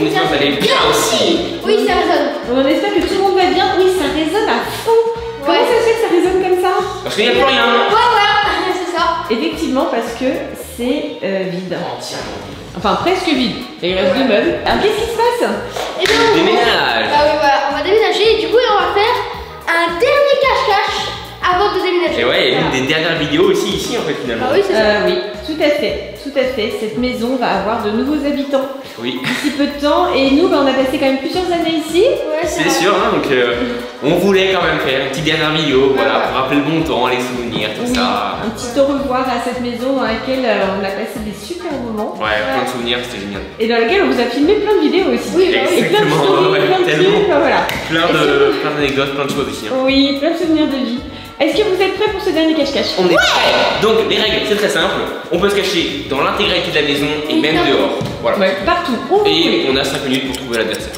nous allez bien aussi. Oui, ça résonne. On espère que tout le monde va bien. Oui, ça résonne à fond. Comment ça se fait que ça résonne comme ça? Parce qu'il n'y a plus rien. Ouais, c'est ça. Effectivement, parce que c'est vide. Entièrement vide. Enfin, presque vide. Il reste deux meubles. Alors, qu'est-ce qui se passe? Et bien, Déménage. Ah oui, voilà, on va déménager et du coup, on va faire un dernier cache-cache avant de déménager. Et ouais, une des dernières vidéos aussi ici en fait finalement. Ah oui, c'est ça. Oui, tout à fait. Tout à fait. Cette maison va avoir de nouveaux habitants Oui. d'ici peu de temps. Et nous, on a passé quand même plusieurs années ici. Ouais, C'est vrai. sûr, hein, donc on voulait quand même faire une petite dernière vidéo, voilà, pour rappeler le bon temps, les souvenirs, tout Oui, ça. un petit au revoir à cette maison dans laquelle on a passé des super moments. Ouais, plein de souvenirs, c'était génial. Et dans laquelle on vous a filmé plein de vidéos aussi. Oui, bah oui. Et plein de Exactement, stories, ouais, plein de tellement. trucs, voilà. Plein d'anecdotes, plein de choses aussi. Hein. Oui, plein de souvenirs de vie. Est-ce que vous êtes prêts pour ce dernier cache-cache? On est prêts. Donc les règles, c'est très simple. On peut se cacher dans l'intégralité de la maison et même dehors. Voilà. Ouais, partout, où vous Et voulez. on a 5 minutes pour trouver l'adversaire.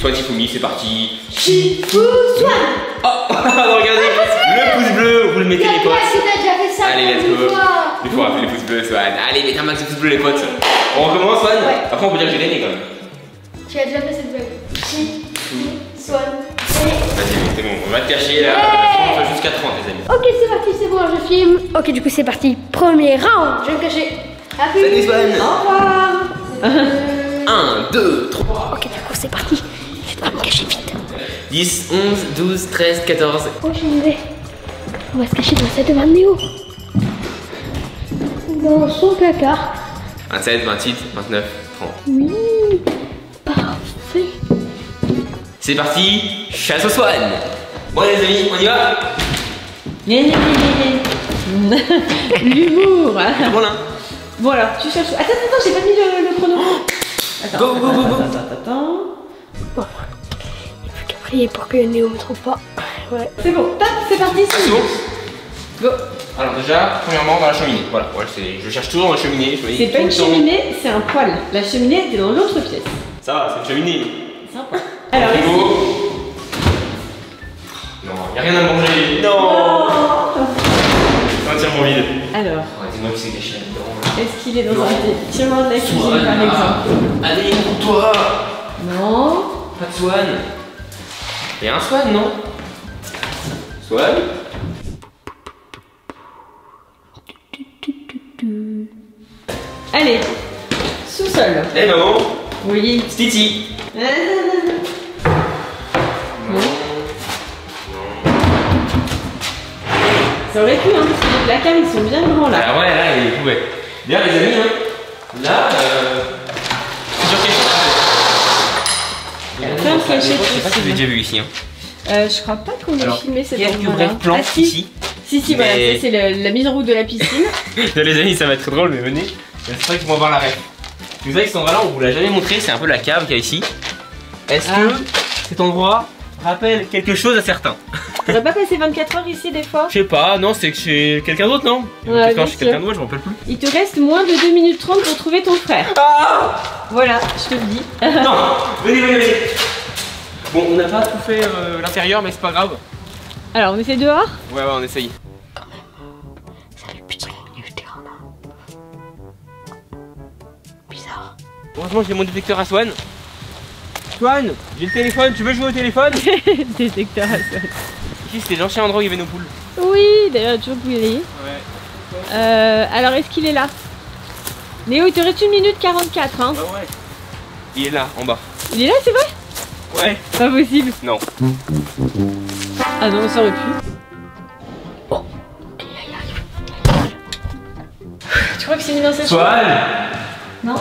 Soit Tifumi, c'est parti. Chifou, Swan. Oh, regardez, le pouce bleu, vous le mettez les potes. Si t'as déjà fait ça. Allez, let's go. Il faut rappeler les pouces bleus, Swan. Allez, mettez un max de pouces bleus, les potes. On recommence, Swan. Ouais. Après, on peut dire que j'ai gagné quand même. Tu as déjà fait cette blague. Chifou, Swan. Vas-y, c'est bon, on va te cacher là. On va jusqu'à 30, les amis. Ok, c'est parti, c'est bon, je filme. Ok, du coup, c'est parti. Premier round. Je vais me cacher. À plus. Salut, Swan. Au revoir. 1, 2, 3. Ok, du coup, c'est parti. Je dois me cacher vite. 10, 11, 12, 13, 14. Oh, j'ai une idée. On va se cacher dans cette de Néo. Dans son placard. 27, 28, 29, 30. Oui. Parfait. C'est parti, chasse au Swan. Bon les amis, on y va. L'humour. Voilà. Bon alors, tu cherches. Attends, j'ai pas mis le chrono. Attends, Go, go, go, go. Attends. Bon. Il faut qu'à prier pour que Néo me trompe pas. Ouais. C'est bon, top, c'est parti. Ah, c'est bon. Go. Alors déjà, premièrement dans la cheminée. Voilà, ouais, je cherche toujours dans la cheminée. C'est pas une cheminée, c'est un poêle. La cheminée était dans l'autre pièce. Ça va, c'est une cheminée. C'est un poêle. Alors, Frigo. Non, y'a rien à manger. Non. C'est entièrement vide. alors, Dis-moi qui s'est caché là-dedans. est-ce qu'il est dans Non. un tiroir de la cuisine Swan, par exemple? Allez, pour toi. Non. Pas de Swan. Y'a un Swan, non? Swan? Allez, sous-sol. Eh maman, Oui. c'est Titi. Ça aurait pu, hein, parce que les placards ils sont bien grands là. Ah ouais, là, il pouvait. Bien les amis, hein. Là, c'est sur quelque chose. Plein de cachettes Je sais pas si vous possibles. avez déjà vu ici. Hein. Je crois pas qu'on ait Alors, filmé cet quelques endroit-là. brefs plans Ah, si. ici. Si, voilà, Mais- ça, c'est la mise en route de la piscine. Là, les amis, ça va être drôle, mais venez. C'est vrai qu'ils vont voir la ref. Vous savez que cet endroit-là, on vous l'a jamais montré, c'est un peu la cave qu'il y a ici. Est-ce que cet endroit rappelle quelque chose à certains? T'aurais pas passé 24 heures ici des fois? Je sais pas, non, c'est que chez quelqu'un d'autre, non? Ouais, Peut-être bien chez sûr. quelqu'un d'autre, je m'en rappelle plus. Il te reste moins de 2 minutes 30 pour trouver ton frère. Ah Voilà, je te le dis. Non, venez. Bon, on n'a pas tout fait l'intérieur, mais c'est pas grave. Alors, on essaie dehors? Ouais, on essaye. Salut, putain, il était en là. Bizarre. Heureusement, j'ai mon détecteur à Swan. Swan, j'ai le téléphone, tu veux jouer au téléphone? Détecteur à sol. Ici, c'était l'ancien endroit où il y avait nos poules. Oui, d'ailleurs, toujours brûlé. Ouais. Alors, est-ce qu'il est là? Néo, il te reste 1 minute 44, hein. Ah ouais. Il est là, en bas. Il est là, c'est vrai? Ouais. Pas possible. Non. Ah non, ça aurait pu. Tu crois que c'est mis dans cette chambre? Swan! Non.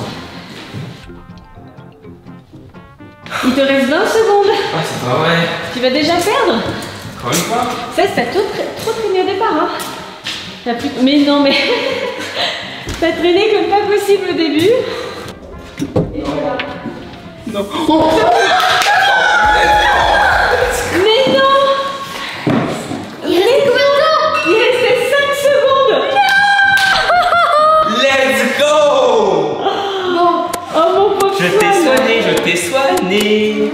Il te reste 20 secondes. Ah, c'est pas vrai. Tu vas déjà perdre. Encore une fois? Ça, t'as trop traîné au départ, hein. T'as plus... Mais non, mais... T'as traîné comme pas possible au début. Et voilà. Non. Mais non. Il restait combien de temps? Il restait 5 secondes. Let's go! Bon. Oh mon pauvre Je t'ai Swan. soigné, je t'ai soigné.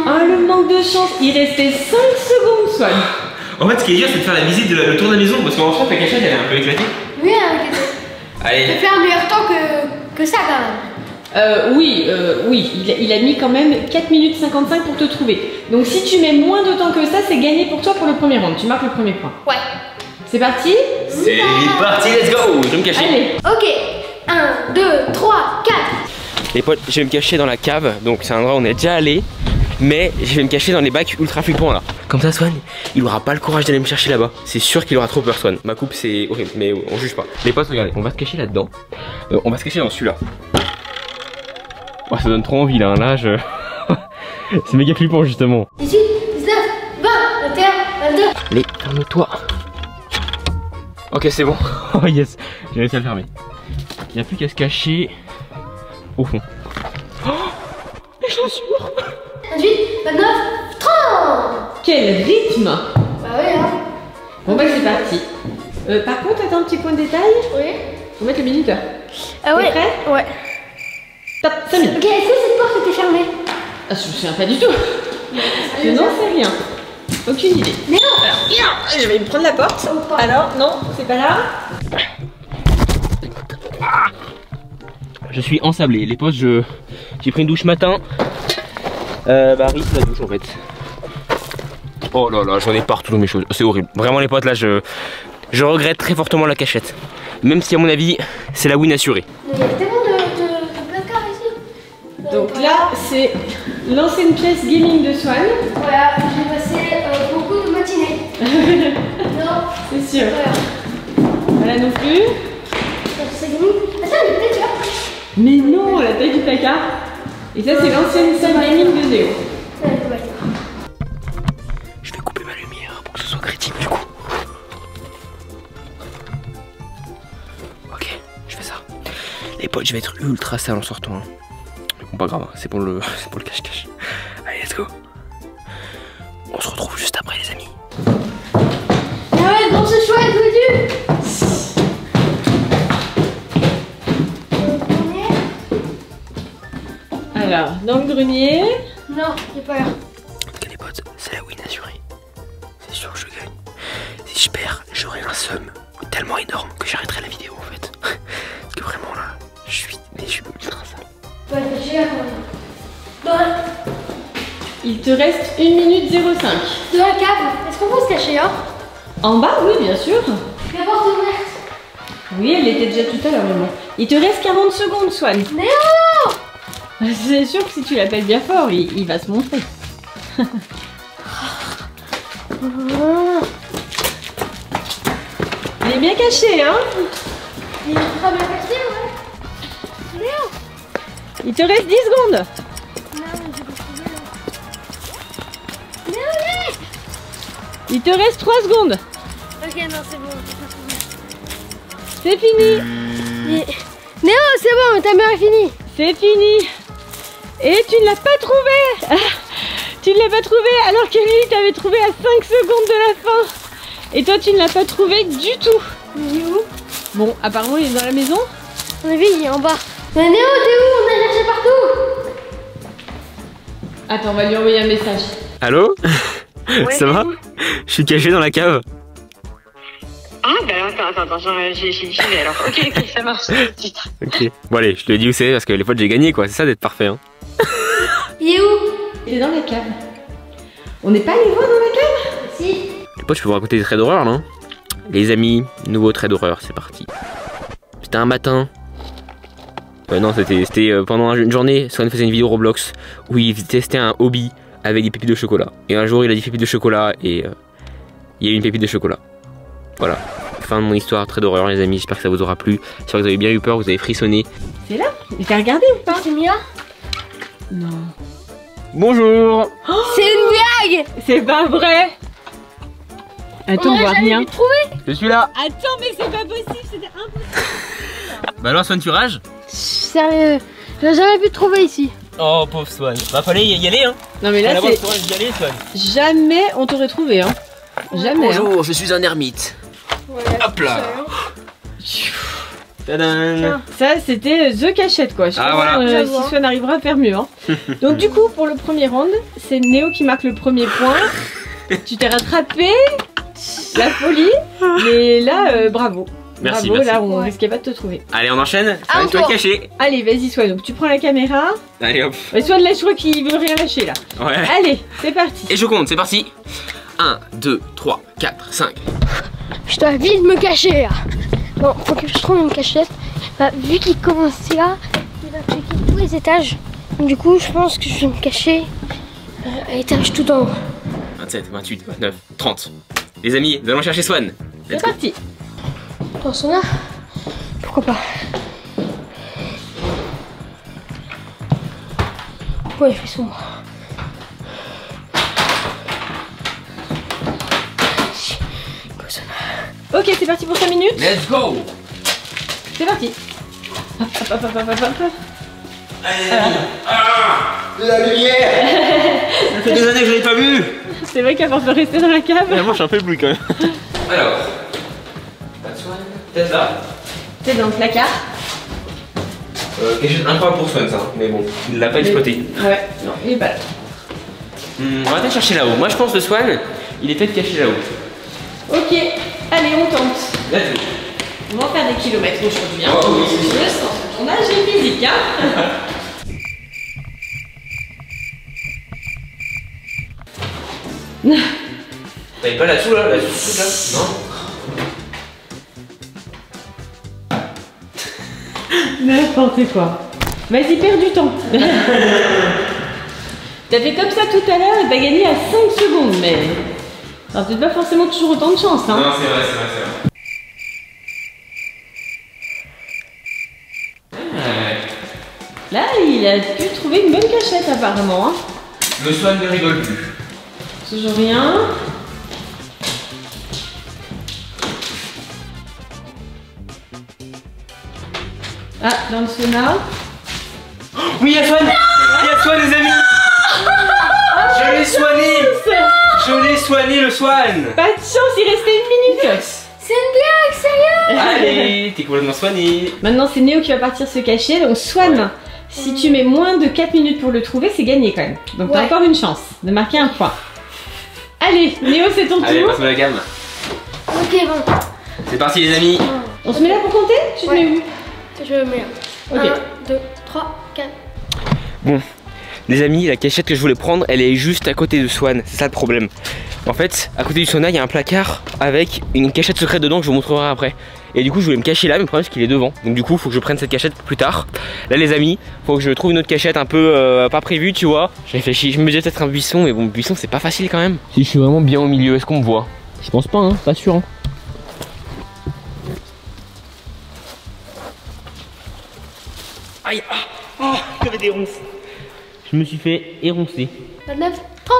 Ah, le manque de chance. Il restait 5 secondes, Swan. En fait, ce qui est dur, c'est de faire la visite, le tour de la maison, parce qu'en fait, la cachette, elle est un peu éclatée. Oui, avec les deux. Je vais Allez, faire un meilleur temps que que ça quand même. Oui, il a mis quand même 4 minutes 55 pour te trouver. Donc si tu mets moins de temps que ça, c'est gagné pour toi pour le premier round. Tu marques le premier point. Ouais. C'est parti? C'est parti, let's go. Je vais me cacher. Allez. Ok. 1, 2, 3, 4. Les potes, je vais me cacher dans la cave. Donc c'est un endroit où on est déjà allé. Mais je vais me cacher dans les bacs ultra flippants là. Comme ça Swan, il aura pas le courage d'aller me chercher là-bas. C'est sûr qu'il aura trop peur Swan. Ma coupe c'est horrible, mais on juge pas. Les potes, regardez, on va se cacher là-dedans. On va se cacher dans celui-là. Oh, ça donne trop envie là, c'est méga flippant justement. 18, 19, 20, 21, 22. Allez, ferme-toi. Ok, c'est bon. Oh yes, j'ai réussi à le fermer. Il n'y a plus qu'à se cacher au fond. Oh, les chaussures. 28, 29, 30. Quel rythme! Bah oui, hein. Bon bah c'est parti. Par contre, attends un petit point de détail. Oui. Faut mettre le minuteur. Ah ouais. T'es prêt? Ouais. Top, 5 minutes. Ok, est-ce que cette porte était fermée? Ah, je me souviens pas du tout. Je n'en sais rien. Aucune idée. Mais non. Alors, je vais me prendre la porte. Alors, non, c'est pas là. Je suis ensablé. Les potes, j'ai pris une douche matin. Barry, la douche en fait. Oh là là, j'en ai partout dans mes choses. C'est horrible. Vraiment les potes, là, je regrette très fortement la cachette. Même si à mon avis, c'est la win assurée. Il y a tellement de placards ici. Donc là, c'est l'ancienne pièce gaming de Swan. Voilà, j'ai passé beaucoup de matinées. Non, C'est sûr. voilà. Voilà non plus. C'est mignon. Ah ça, il est peut-être là. Mais non, la taille du placard. Et ça, c'est l'ancienne salle gaming de Néo. Ouais, ouais. Je vais couper ma lumière pour que ce soit crédible du coup. Ok, je fais ça. Les potes, je vais être ultra sale en sortant. Hein. Bon, pas grave, c'est pour le cache-cache. Allez, let's go. On se retrouve juste après, les amis. Ah ouais, dans ce choix est venu. Alors, dans le grenier. Non, j'ai pas l'air. En tout cas, les potes, c'est la win assurée. C'est sûr que je gagne. Si je perds, j'aurai un seum tellement énorme que j'arrêterai la vidéo en fait. Parce que vraiment là, je suis ultra sale. Ouais, j'ai l'air quand même. Il te reste 1 minute 05. Dans la cave, est-ce qu'on peut se cacher là? En bas, oui, bien sûr. La porte ouverte. Oui, elle était déjà tout à l'heure, mais bon. Il te reste 40 secondes, Swan. Néo! C'est sûr que si tu l'appelles bien fort, il va se montrer. Il est bien caché, hein? Il est très bien caché, ouais. Néo! Il te reste 10 secondes. Non, mais j'ai pas trouvé là. Néo, allez! Il te reste 3 secondes. Ok, non, c'est bon, j'ai pas trouvé. C'est fini. Néo, c'est bon, ta mère est finie. C'est fini. Et tu ne l'as pas trouvé. Ah, tu ne l'as pas trouvé alors que lui t'avait trouvé à 5 secondes de la fin. Et toi tu ne l'as pas trouvé du tout. Il est où? Bon, apparemment il est dans la maison. À mon avis, il est en bas. Mais Néo, t'es où? On a cherché partout. Attends, on va lui envoyer un message. Allô? Ouais, Ça va? Je suis caché dans la cave. Ah bah attends, j'ai alors. Ok, ça marche. Ok. Bon allez, je te dis où c'est parce que les potes j'ai gagné quoi, c'est ça d'être parfait hein. Il est où? Il est dans la cave. On n'est pas allé voir dans la cave? Si. Les potes, je peux vous raconter des traits d'horreur là. Les amis, nouveau trait d'horreur, c'est parti. C'était un matin. Non, c'était pendant une journée, Swan faisait une vidéo Roblox où il testait un hobby avec des pépites de chocolat. Et un jour il a dit pépites de chocolat et il y a eu une pépite de chocolat. Voilà, fin de mon histoire, trait d'horreur les amis, j'espère que ça vous aura plu. J'espère que vous avez bien eu peur, vous avez frissonné. C'est là? Mais t'as regardé ou pas? C'est Mia? Non. Bonjour. C'est une blague. C'est pas vrai. Attends, on voit rien. Je suis là. Attends, mais c'est pas possible, c'était impossible. Bah alors Swan, tu rages? Sérieux, j'ai jamais pu te trouver ici. Oh pauvre Swan, bah fallait y aller hein. Non mais là c'est... courage d'y aller Swan. Jamais on t'aurait trouvé hein. Jamais. Bonjour, hein. je suis un ermite. Voilà, Hop là. Tadam. Ça c'était The Cachette quoi. Je sais Ah, pas voilà. si Swan arrivera à faire mieux. Hein. Donc du coup pour le premier round, c'est Néo qui marque le premier point. Tu t'es rattrapé. La folie. Mais là bravo. Merci, Bravo, merci. là on Ouais. risquait pas de te trouver. Allez, on enchaîne. À Swan, toi toi. caché. Allez, vas-y, Swan, donc tu prends la caméra. Allez, hop. Swan, là, je crois qu'il veut rien lâcher là. Ouais. Allez, c'est parti. Et je compte, c'est parti. 1, 2, 3, 4, 5. Je dois vite me cacher là. Bon, faut que je trouve une cachette. Bah, vu qu'il commence là, il va checker tous les étages. Du coup, je pense que je vais me cacher à l'étage tout en haut. 27, 28, 29, 30. Les amis, nous allons chercher Swan. C'est Let's go. parti. Dans son là, pourquoi pas. Ouais, il fait sombre. Ok, c'est parti pour 5 minutes. Let's go. C'est parti. Hop, hop, hop, hop, hop, hop. De la lumière. Ça fait des années que je l'ai pas vu. C'est vrai qu'à force de rester dans la cave. Moi, je suis un peu ébloui quand même. Alors. Pas de Swan. Peut-être là. C'est dans le placard. Quelque chose d'incroyable pour Swan, ça. Mais bon, il l'a pas exploité. Ouais, non, il est pas là. On va peut-être chercher là-haut. Moi, je pense que Swan, il est peut-être caché là-haut. Ok, allez, on tente. Let's go. On va en faire des kilomètres aujourd'hui. Hein. Oh, oui, c'est sûr. Je le sens, ton âge est physique. Hein. T'avais pas là-dessous là, là-dessous là? Non. N'importe quoi. Vas-y, perds du temps. T'as fait comme ça tout à l'heure et t'as gagné à 5 secondes, mais... Alors, peut-être pas forcément toujours autant de chance, hein. Non, c'est vrai, c'est vrai, c'est vrai. Là, il a pu trouver une bonne cachette, apparemment, hein. Le Swan ne rigole plus. Toujours rien. Ah, dans le sauna. Oui, il y a Swan. Il y a Swan, les amis. Je l'ai soigné. Je l'ai soigné, le Swan. Pas de chance, il restait 1 minute. C'est une blague, sérieux? Allez, t'es complètement soigné. Maintenant, c'est Néo qui va partir se cacher. Donc, Swan, si tu mets moins de 4 minutes pour le trouver, c'est gagné quand même. Donc, t'as Ouais. encore une chance de marquer un point. Allez, Néo, c'est ton Allez, tour. passe-moi la gamme. Ok, bon. C'est parti, les amis. On se met là pour compter? Tu te Ouais. mets où? Je mets là. Ok. 1, 2, 3, 4. Bon, les amis, la cachette que je voulais prendre, elle est juste à côté de Swan. C'est ça le problème. En fait, à côté du sauna, il y a un placard avec une cachette secrète dedans que je vous montrerai après. Et du coup, je voulais me cacher là, mais le problème, c'est qu'il est devant. Donc, du coup, faut que je prenne cette cachette plus tard. Là, les amis, faut que je trouve une autre cachette un peu pas prévue, tu vois. Je réfléchis, je me disais peut-être un buisson, mais bon, buisson, c'est pas facile quand même. Si je suis vraiment bien au milieu, est-ce qu'on me voit? Je pense pas, hein, pas sûr. Hein. Aïe, ah, il y avait des ronces. Je me suis fait éroncer. 29, 30.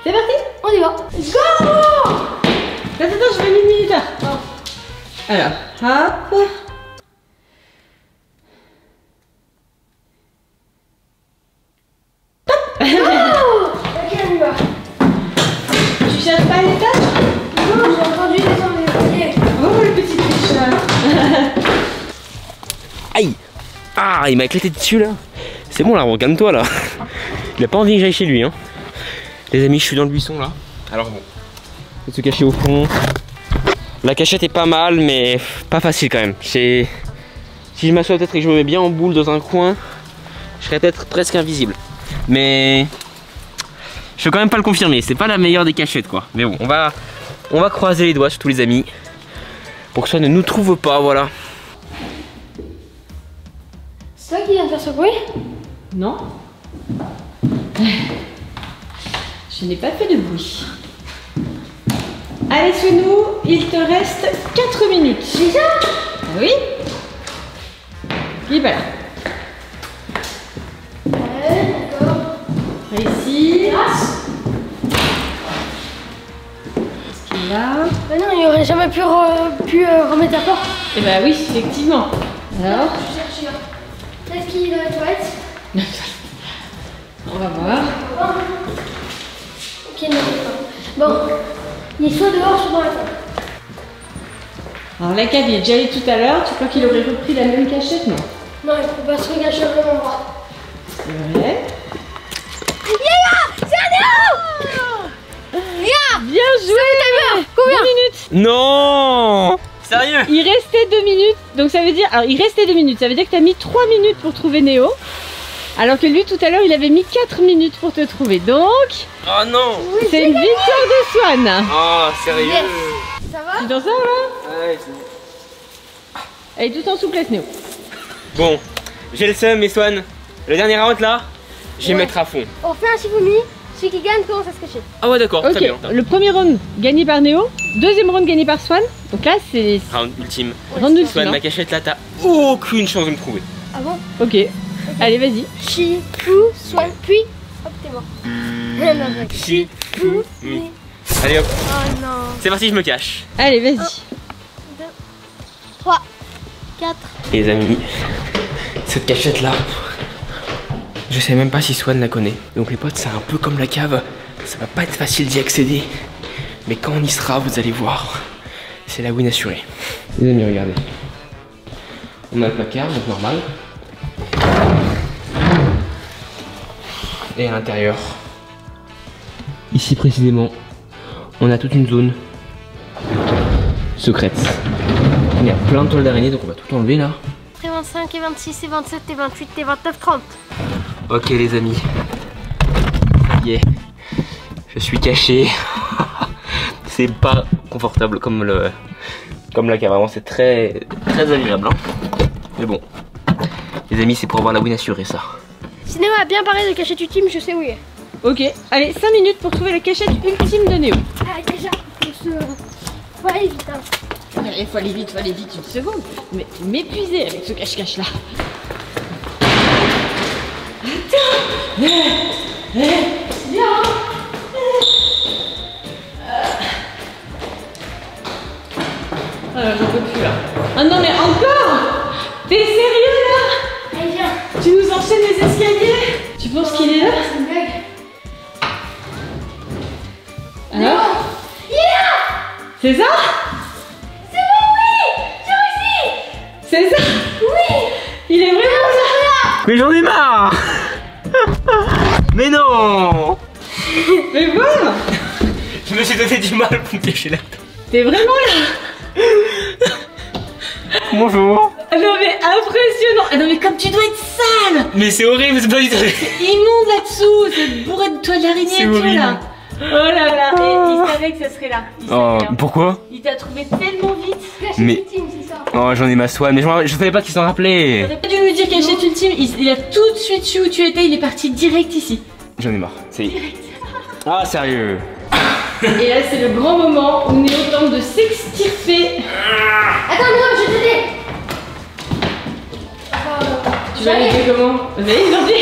C'est parti? On y va. Let's go! Attends, je vais 1 minute là. Alors, hop. Ok, on y va. Tu cherches pas à l'étage? Non, j'ai entendu les enlever. Oh, le petit tricheur. Aïe. Ah, il m'a éclaté dessus là. C'est bon là, regarde-toi là. Il a pas envie que j'aille chez lui, hein. Les amis, je suis dans le buisson là. Alors bon, faut se cacher au fond. La cachette est pas mal, mais pas facile quand même. Si je m'assois peut-être et que je me mets bien en boule dans un coin, je serais peut-être presque invisible. Mais je peux quand même pas le confirmer. C'est pas la meilleure des cachettes quoi. Mais bon, on va croiser les doigts surtout les amis pour que ça ne nous trouve pas, voilà. C'est toi qui viens de faire ce bruit? Non. Je n'ai pas fait de bruit. Allez, Sweenou, il te reste 4 minutes. Déjà? Ah oui? Il est pas là. Ouais, d'accord. Ici. Grâce. Est-ce qu'il est là? Bah non, il aurait jamais pu remettre la porte. Eh bah oui, effectivement. Alors, Je cherche là. Est-ce qu'il est dans la toilette? on va voir. Ok, non, bon. Il est soit dehors, soit dans la toilette. Alors la cave, il est déjà allé tout à l'heure. Tu crois qu'il aurait repris la même cachette? Non. Non, il faut pas se regager vraiment bras. C'est vrai. Bien joué! Combien? 2 minutes! Non, Sérieux? Il restait 2 minutes, donc ça veut dire... Alors il restait 2 minutes, ça veut dire que tu as mis 3 minutes pour trouver Néo. Alors que lui tout à l'heure il avait mis 4 minutes pour te trouver. Donc... Oh non! c'est une victoire de Swan. Oh, sérieux? Yes. Ça va? Tu t'en sors là? Ouais, Elle est tout en souplesse Néo. bon, j'ai le seum, mais Swan, le dernier round là, je vais mettre à fond. On fait un Shifumi, celui qui gagne commence à se cacher. Ah ouais, d'accord, Ok, très bien. le premier round gagné par Néo, deuxième round gagné par Swan. Donc là c'est Round ultime. round ultime. Swan, ma cachette là, t'as aucune chance de me trouver. Ah bon? Ok, allez vas-y. Shifu, Swan, puis hop, t'es mort. Non, mec. Shifumi. Allez hop, Oh non. c'est parti, je me cache. Allez vas-y. 2, 3, 4. Les amis, cette cachette là, je sais même pas si Swan la connaît. Donc les potes, c'est un peu comme la cave, ça va pas être facile d'y accéder. Mais quand on y sera, vous allez voir, c'est la win assurée. Les amis, regardez. On a le placard, donc normal. Et à l'intérieur, ici précisément, on a toute une zone secrète. Il y a plein de toiles d'araignée, donc on va tout enlever là. Et 25, et 26, et 27, et 28, et 29, 30. Ok les amis, ça y est, je suis caché. C'est pas confortable comme la cave, vraiment c'est très agréable hein. Mais bon, les amis, c'est pour avoir la win assurée ça. Cinéma a bien parlé de cachette ultime, je sais où il est. Ok, allez 5 minutes pour trouver la cachette ultime de Néo. Ah déjà, faut aller vite hein. Il faut aller vite une seconde. Mais tu m'épuiser avec ce cache-cache là. Attends. Viens. Ah là, j'en peux plus là. Ah non mais encore. T'es sérieux là? Allez viens. Tu nous enchaînes les escaliers? Tu penses qu'il est là? C'est une blague. Alors? Il est là. C'est ça? C'est bon, oui. J'ai réussi. C'est ça? Oui. Il est vraiment là? Mais j'en ai marre. Mais non. Mais voilà. Je me suis donné du mal pour me cacher là. T'es vraiment là? Bonjour. Ah non mais impressionnant. Ah non mais comme tu dois être sale. Mais c'est horrible, c'est pas du tout. Immonde là-dessous. C'est bourré de toiles d'araignée C'est et tout horrible. là. Oh là là. Et il savait que ça serait là. Il Oh, savait, hein. pourquoi? Il t'a trouvé tellement vite. Cachette Mais- ultime, c'est ça. Oh, j'en ai ma Swan, mais je savais pas qu'il s'en rappelait. T'aurais pas dû nous dire cachette ultime. Il a tout de suite su où tu étais. Il est parti direct ici. J'en ai marre. C'est. Ah, sérieux. Et là c'est le grand moment où Néo tente de s'extirper. Attends, non, je vais t'aider. Tu vas l'aider comment? Vas-y, j'en dis.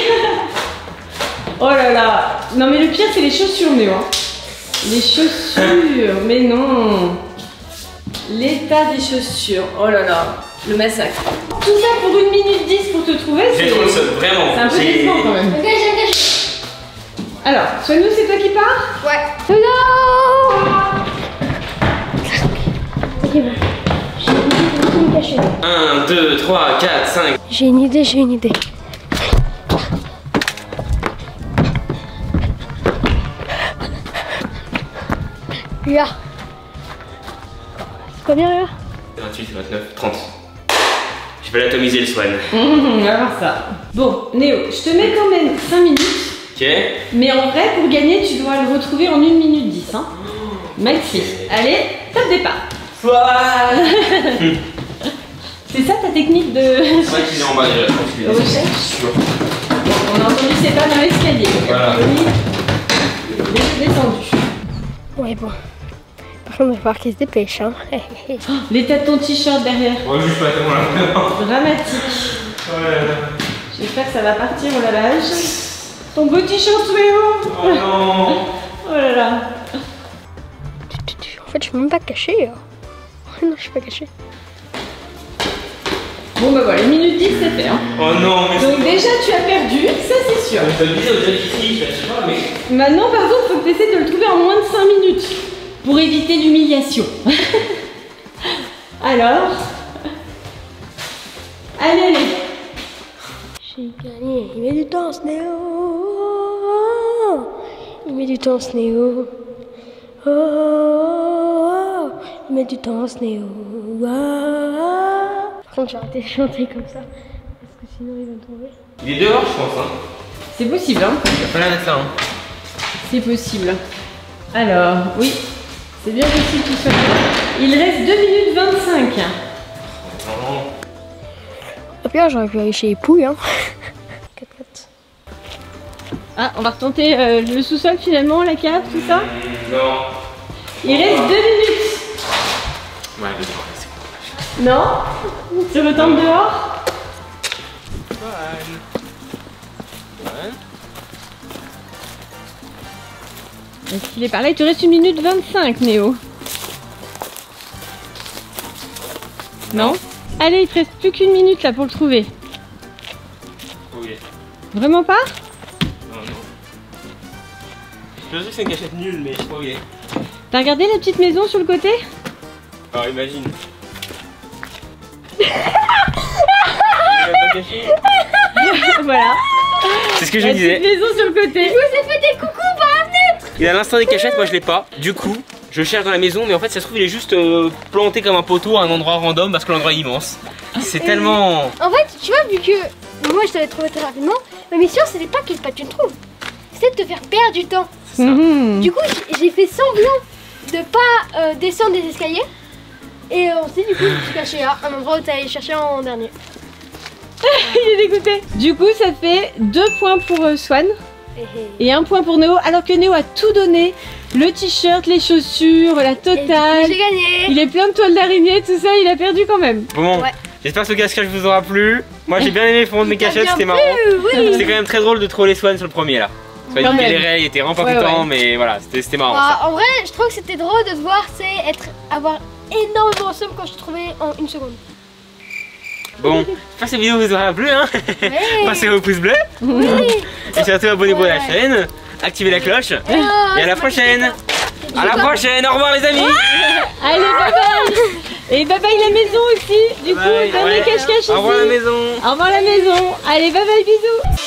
Oh là là. Non mais le pire c'est les chaussures Néo. Hein. Les chaussures, mais non. L'état des chaussures. Oh là là. Le massacre. Tout ça pour 1 minute 10 pour te trouver. J'ai trop le seum, vraiment. C'est un peu décevant quand même. Ok, j'ai un cachet. Alors, Swanou, c'est toi qui pars? Ouais. Non. Ok, bon. J'ai une cachette. 1, 2, 3, 4, 5. J'ai une idée. Là. C'est combien là? 28, 29, 30. Je vais l'atomiser le Swan. On va voir ça. Bon, Néo, je te mets quand même 5 minutes. Ok. Mais en vrai, pour gagner, tu dois le retrouver en 1 minute 10. Hein. Maxi. Allez, top départ. Swan. C'est ça ta technique de C'est vrai qu'il est en bas déjà, je pense qu'il est là. recherche? On a entendu ses pas dans l'escalier. Voilà. Descendu. Ouais, bon. Par contre, il va falloir qu'il se dépêche. Hein. L'état de ton t-shirt derrière. Ouais, juste pas tellement là. Dramatique. Ouais. J'espère que ça va partir au lavage. Ton beau t-shirt Swanou. Oh non. Oh là là. En fait, je suis même pas cachée. Hein. Non, je suis pas cachée. Bon bah voilà, 1 minute 10 c'est fait. Hein. Oh non, mais Donc déjà tu as perdu, ça c'est sûr. t'as dit au ici, je sais pas, mais. Maintenant par contre, faut que tu essaies de le trouver en moins de 5 minutes. Pour éviter l'humiliation. Alors. Allez. J'ai gagné. Il met du temps, ce Néo. Il met du temps, ce Néo. Oh, il mets du temps, Snéo. Par contre, j'ai arrêté de chanter comme ça. Parce que sinon, ils vont tomber. Il est dehors, je pense. Hein. C'est possible, hein. Il va falloir mettre là. Hein. C'est possible. Alors, oui, c'est bien possible tout ça. Il reste 2 minutes 25. Au pire, j'aurais pu aller chez les pouilles, hein. 4-4. Ah, on va retenter le sous-sol finalement, la cave, tout ça. Non. Il reste 2 minutes. Ouais, dehors, c'est bon. Non. Tu retentes dehors. Est-ce qu'il est par là? Il te reste 1 minute 25, Néo. Non. Allez, il te reste plus qu'1 minute là pour le trouver. Oui. Vraiment pas? Non, non. Je sais que c'est une cachette nulle, mais je sais pas où il est. T'as regardé la petite maison sur le côté? Alors imagine. Voilà. C'est ce que je La disais. petite maison sur le côté. Je vous ai fait des coucous par la fenêtre. Il a l'instinct des cachettes, moi je l'ai pas. Du coup, je cherche dans la maison, mais en fait ça se trouve il est juste planté comme un poteau à un endroit random parce que l'endroit est immense. C'est tellement... En fait, tu vois, vu que moi je t'avais trouvé très rapidement, ma mission c'était pas que tu me trouves, c'était de te faire perdre du temps. Mhm. Du coup, j'ai fait semblant de pas descendre des escaliers. Et ensuite, du coup, je me suis caché à un endroit où t'allais chercher en dernier. Il est dégoûté. Du coup, ça fait 2 points pour Swan et 1 point pour Néo, alors que Néo a tout donné. Le t-shirt, les chaussures, la totale. J'ai gagné. Il est plein de toiles d'araignée, tout ça, il a perdu quand même. Bon, Ouais. j'espère que ce cache-cache vous aura plu. Moi j'ai bien aimé fondre mes cachettes, c'était marrant. Oui. C'est quand même très drôle de troller Swan sur le premier là. Soit Quand il même. galérait, il était vraiment pas Ouais, content, ouais. mais voilà, c'était marrant. Bah, Ça. en vrai, je trouve que c'était drôle de te voir, avoir énormément de somme quand je te trouvais en 1 seconde. Bon, j'espère que cette vidéo vous aura plu. Hein. Ouais. Passez au pouce bleu Oui. et surtout abonnez-vous à la Ouais. chaîne, activez la cloche et à la prochaine. À la prochaine, au revoir les amis. Allez, bye bye. Et bye bye la maison aussi. Du coup, Bye. dernier Ouais. cache-cache ici. Au revoir la maison. Au revoir la maison. Allez, bye bye, bisous.